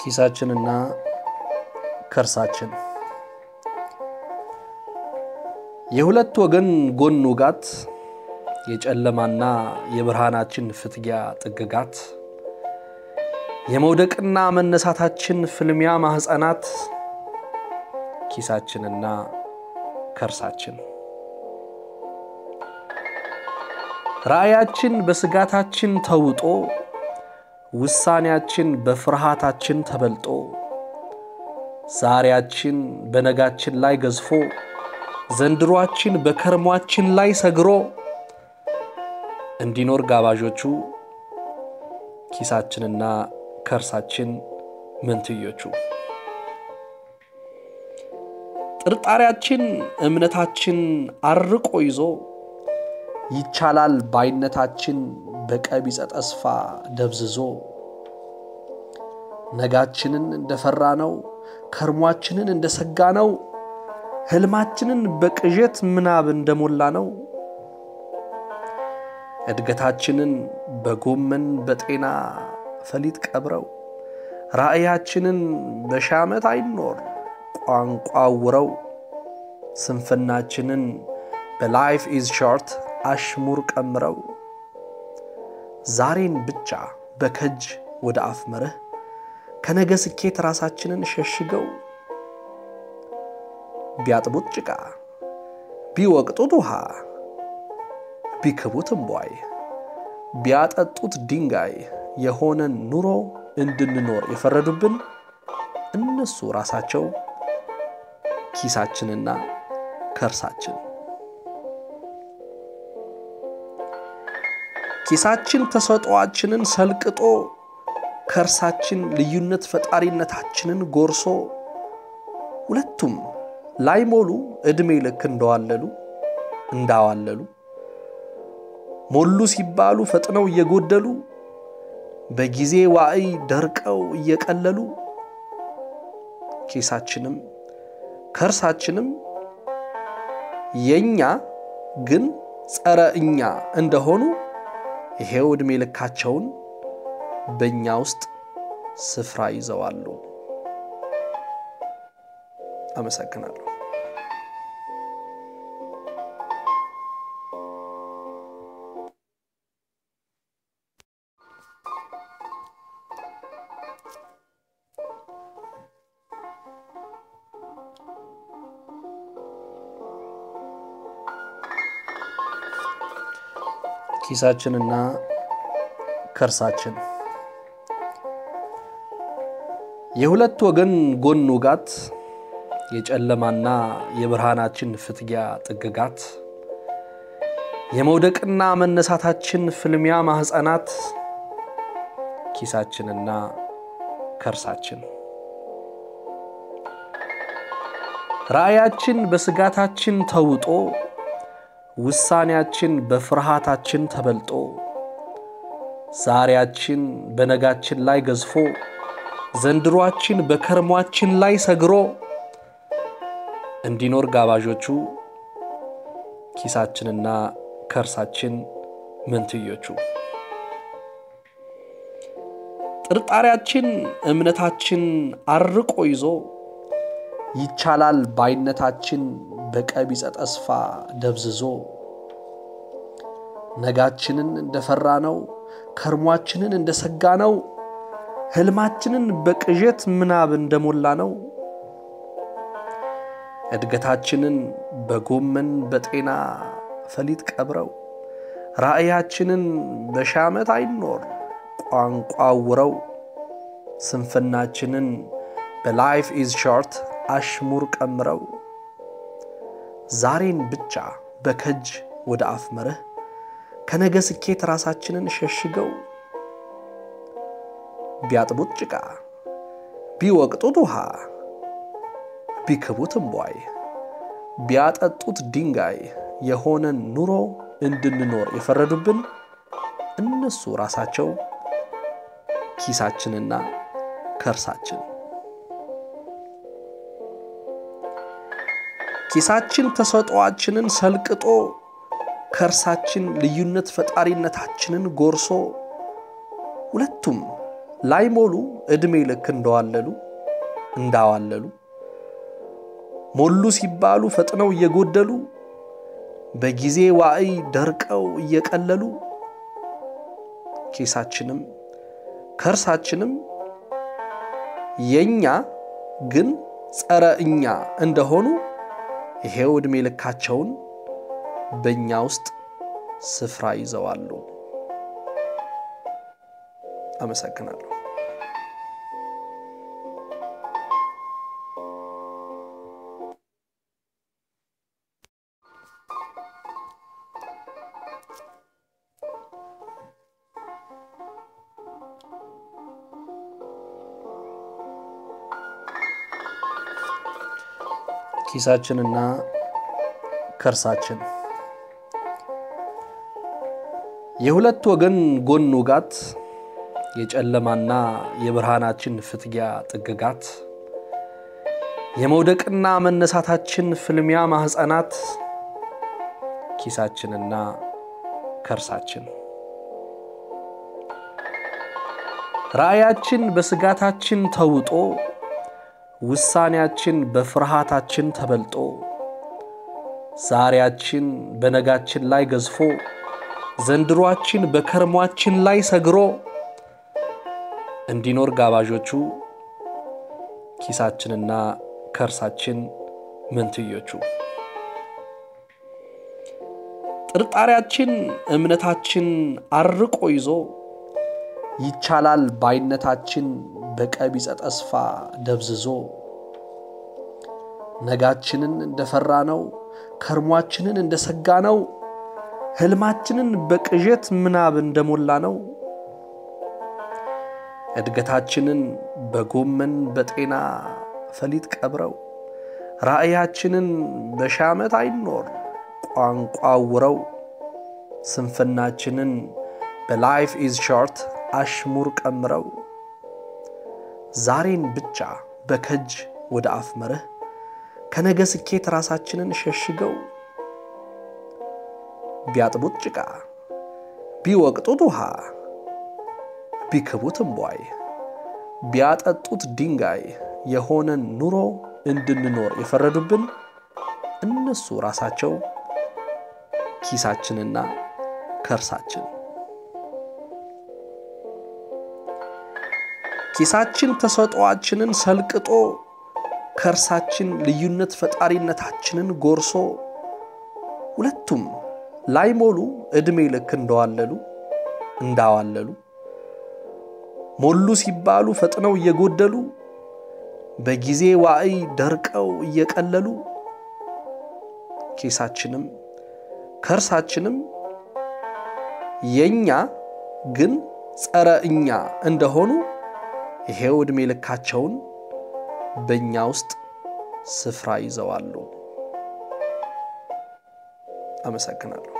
ኪሳችንና ከርሳችን የሁለት ወገን ጎን ውጋት የጨለማና የብርሃናችን ፍትጊያ ጥግጋት የመውደቅና መነሳታችን ፍልሚያ ማህፀናት ኪሳችንና ከርሳችን ራእያችን በስጋታችን ተውጦ ውሳኔያችን በፍርሃታችን ተበልጦ ዛሬያችን በነጋችን ላይ ገዝፎ ዘንድሮአችን በከርሟችን ላይ ሰግሮ እንዲኖር ጋባዦቹ ኪሳችንና ከርሳችን መንትዮቹ ጥርጣሬያችን እምነታችን አርቆ ይዞ ይቻላል ባይነታችን በቀቢጸ ተስፋ ደብዝዞ ነጋችንን እንደፈራነው ከርሟችንን እንደሰጋነው ህልማችንን በቅዠት ምናብ እንደሞላነው እድገታችንን በጎመን በጤና ፈሊጥ ቀብረው ራእያችንን በሻመት አይኖር ቋንቋውረው ስንፍናችንን በላይፍ ኢዝ ሾርት አሽሙር ቀምረው ዛሬን ብቻ በከጅ ወደ አፍ መረህ ከነገ ስኬት ራሳችንን ሸሽገው ቢያጥቡት ጭቃ ቢወቅጡት ውሃ ቢከቡት እምቧይ ቢያጠጡት ድንጋይ የሆነን ኑሮ እንድንኖር የፈረዱብን እነሱ ራሳቸው ኪሳችንና ከርሳችን ኪሳችን ተሰጧችንን ሰልቅጦ ከርሳችን ልዩነት ፈጣሪነታችንን ጎርሶ ሁለቱም ላይሞሉ እድሜ ልክ እንዳዋለሉ ሞሉ ሲባሉ ፈጥነው እየጎደሉ በጊዜ ዋዕይ ደርቀው እየቀለሉ ኪሳችንም ከርሳችንም የኛ ግን ጸረ እኛ እንደሆኑ ይሄው እድሜ ልካቸውን በእኛ ውስጥ ስፍራ ይዘዋሉ። አመሰግናለሁ። ኪሳችንና ከርሳችን የሁለት ወገን ጎን ውጋት የጨለማና የብርሃናችን ፍትጊያ ጥግጋት የመውደቅና መነሳታችን ፍልሚያ ማህፀናት ኪሳችንና ከርሳችን ራእያችን በስጋታችን ተውጦ ውሳኔያችን በፍርሃታችን ተበልጦ ዛሬያችን በነጋችን ላይ ገዝፎ ዘንድሮአችን በከርሟችን ላይ ሰግሮ እንዲኖር ጋባዦቹ ኪሳችንና ከርሳችን መንትዮቹ ጥርጣሬያችን እምነታችን አርቆ ይዞ ይቻላል ባይነታችን በቀቢጸ ተስፋ ደብዝዞ ነጋችንን እንደፈራነው ከርሟችንን እንደሰጋነው ህልማችንን በቅዠት ምናብ እንደሞላነው እድገታችንን በጎመን በጤና ፈሊጥ ቀብረው ራእያችንን በሻመት አይኖር ቋንቋውረው ስንፍናችንን በላይፍ ኢዝ ሾርት አሽሙር ቀምረው ዛሬን ብቻ በከጅ ወደ አፍ መረህ ከነገ ስኬት ራሳችንን ሸሽገው ቢያጥቡት ጭቃ ቢወቅጡት ውሃ ቢከቡት እምቧይ ቢያጠጡት ድንጋይ የሆነን ኑሮ እንድንኖር የፈረዱብን እነሱ ራሳቸው ኪሳችንና ከርሳችን ኪሳችን ተሰጧችንን ሰልቅጦ ከርሳችን ልዩነት ፈጣሪነታችንን ጎርሶ ሁለቱም ላይሞሉ እድሜ ልክ እንዳዋለሉ ሞሉ ሲባሉ ፈጥነው እየጎደሉ በጊዜ ዋዕይ ደርቀው እየቀለሉ ኪሳችንም ከርሳችንም የኛ ግን ጸረ እኛ እንደሆኑ ይሄው እድሜ ልካቸውን በእኛ ውስጥ ስፍራ ይዘዋሉ። አመሰግናለሁ። ኪሳችንና ከርሳችን የሁለት ወገን ጎን ውጋት የጨለማና የብርሃናችን ፍትጊያ ጥግጋት የመውደቅና መነሳታችን ፍልሚያ ማህፀናት ኪሳችንና ከርሳችን ራእያችን በስጋታችን ተውጦ ውሳኔያችን በፍርሃታችን ተበልጦ ዛሬያችን በነጋችን ላይ ገዝፎ ዘንድሮአችን በከርሟችን ላይ ሰግሮ እንዲኖር ጋባዦቹ ኪሳችንና ከርሳችን ምንትዮቹ ጥርጣሬያችን እምነታችን አርቆ ይዞ ይቻላል ባይነታችን በቀቢጸ ተስፋ ደብዝዞ ነጋችንን እንደፈራነው ከርሟችንን እንደሰጋነው ህልማችንን በቅዠት ምናብ እንደሞላነው እድገታችንን በጎመን በጤና ፈሊጥ ቀብረው ራእያችንን በሻመት አይኖር ቋንቋውረው ስንፍናችንን በላይፍ ኢዝ ሾርት አሽሙር ቀምረው ዛሬን ብቻ በከጅ ወደ አፍ መርህ ከነገ ስኬት ራሳችንን ሸሽገው ቢያጥቡት ጭቃ ቢወቅጡት ውሃ ቢከቡት እምቧይ ቢያጠጡት ድንጋይ የሆነን ኑሮ እንድንኖር የፈረዱብን እነሱ ራሳቸው ኪሳችንና ከርሳችን ኪሳችን ተሰጧችንን ሰልቅጦ ከርሳችን ልዩነት ፈጣሪነታችንን ጎርሶ ሁለቱም ላይሞሉ እድሜ ልክ እንዳዋለሉ ሞሉ ሲባሉ ፈጥነው እየጎደሉ በጊዜ ዋዕይ ደርቀው እየቀለሉ ኪሳችንም ከርሳችንም የኛ ግን ጸረ እኛ እንደሆኑ ይሄው እድሜ ልካቸውን በእኛ ውስጥ ስፍራ ይዘዋሉ። አመሰግናለሁ።